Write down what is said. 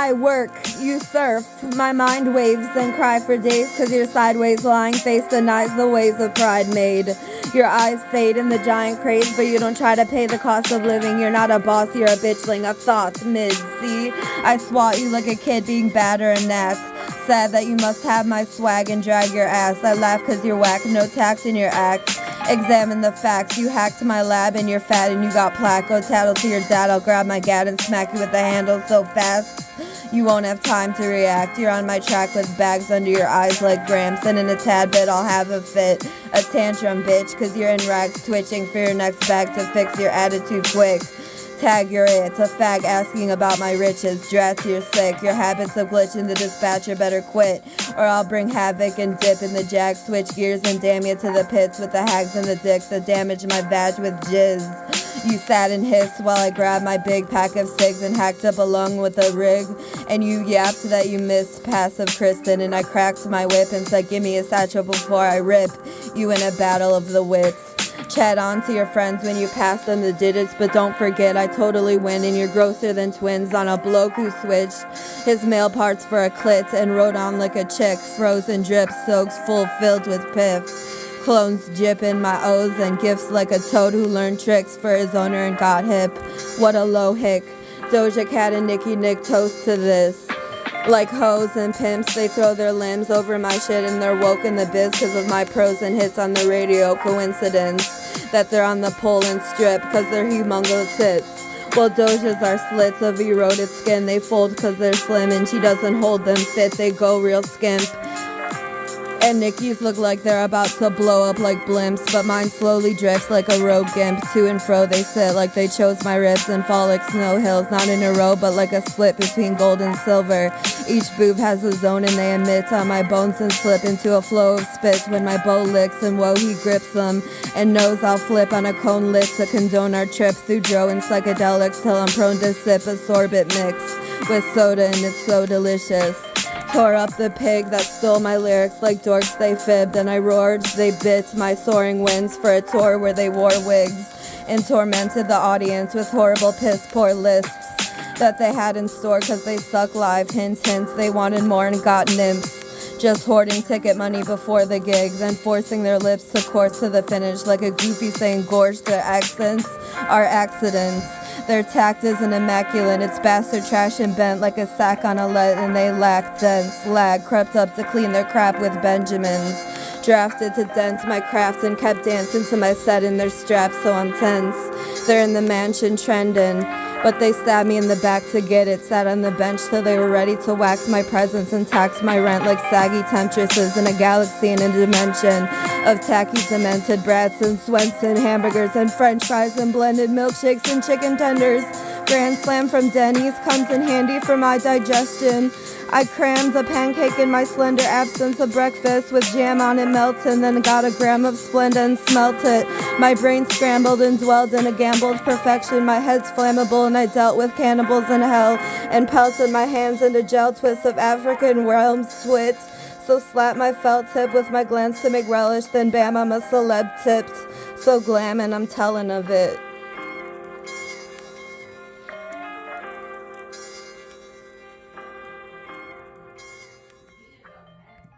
I work, you surf, my mind waves and cry for days, 'cause your sideways lying face denies the ways of pride made. Your eyes fade in the giant craze, but you don't try to pay the cost of living. You're not a boss, you're a bitchling, a thot, mid, see? I swat you like a kid being bad or a gnat. Sad that you must have my swag and drag your ass. I laugh 'cause you're whack, no tact in your act. Examine the facts, you hacked my lab and you're fat and you got plaque. Go tattle to your dad, I'll grab my gat and smack you with the handle so fast you won't have time to react. You're on my track with bags under your eyes like gramps, and in a tad bit I'll have a fit, a tantrum bitch, 'cause you're in rags twitching for your next bag to fix your attitude quick. Tag you're it, a fag asking about my riches. Drats you're sick, your habits of glitchin, the dispatcher better quit, or I'll bring havoc and dip in the jag, switch gears and damn you to the pits with the hags and the dicks that damage my vag with jizz. You sat and hissed while I grabbed my big pack of cigs and hacked up a lung with a rig, and you yapped that you missed passive Kristen, and I cracked my whip and said gimme a satchel before I rip you in a battle of the wits. Chat on to your friends when you pass them the digits, but don't forget I totally win and you're grosser than twins on a bloke who switched his male parts for a clit and rode on like a chick. Frozen drip soaks full filled with piff. Clones jippin my O's and gifts like a toad who learned tricks for his owner and got hip. What a low hick. Doja Cat and Nicki toast to this. Like hoes and pimps, they throw their limbs over my shit and they're woke in the biz 'cause of my pros and hits on the radio. Coincidence that they're on the pole and strip 'cause they're humongous tits. Well, dojas are slits of eroded skin. They fold 'cause they're slim and she doesn't hold them fit. They go real skimp. And Nicki's look like they're about to blow up like blimps, but mine slowly drifts like a rogue gimp. To and fro they sit like they chose my ribs and fall like snow hills, not in a row but like a split between gold and silver. Each boob has a zone and they emit on my bones and slip into a flow of spits when my bow licks, and whoa he grips them and knows I'll flip on a cone lit to condone our trip through dro and psychedelics till I'm prone to sip a sorbet mix with soda and it's so delicious. Tore up the pig that stole my lyrics like dorks they fibbed, and I roared, they bit my soaring winds for a tour where they wore wigs and tormented the audience with horrible piss poor lisps that they had in store 'cause they suck live. Hint hint, they wanted more and got nymphs, just hoarding ticket money before the gig, then forcing their lips to course to the finish like a goofy saying gorge. Their accents are accidents. Their tact isn't immaculate, it's bastard trash and bent like a sack on a lead, and they lack dense. Lag crept up to clean their crap with Benjamins, drafted to dent my craft and kept dancing to my set in their straps so I'm tense. They're in the mansion trending, but they stabbed me in the back to get it. Sat on the bench till they were ready to wax my presence and tax my rent like saggy temptresses in a galaxy in a dimension of tacky demented brats and Swenson hamburgers and french fries and blended milkshakes and chicken tenders. Grand Slam from Denny's comes in handy for my digestion. I crammed a pancake in my slender absence of breakfast with jam on it melted, then got a gram of Splenda and smelt it. My brain scrambled and dwelled in a gambled perfection. My head's flammable and I dealt with cannibals in hell and pelted my hands into gel twists of African realms twits. So slap my felt tip with my glance to make relish, then bam I'm a celeb tipped. So glam and I'm telling of it.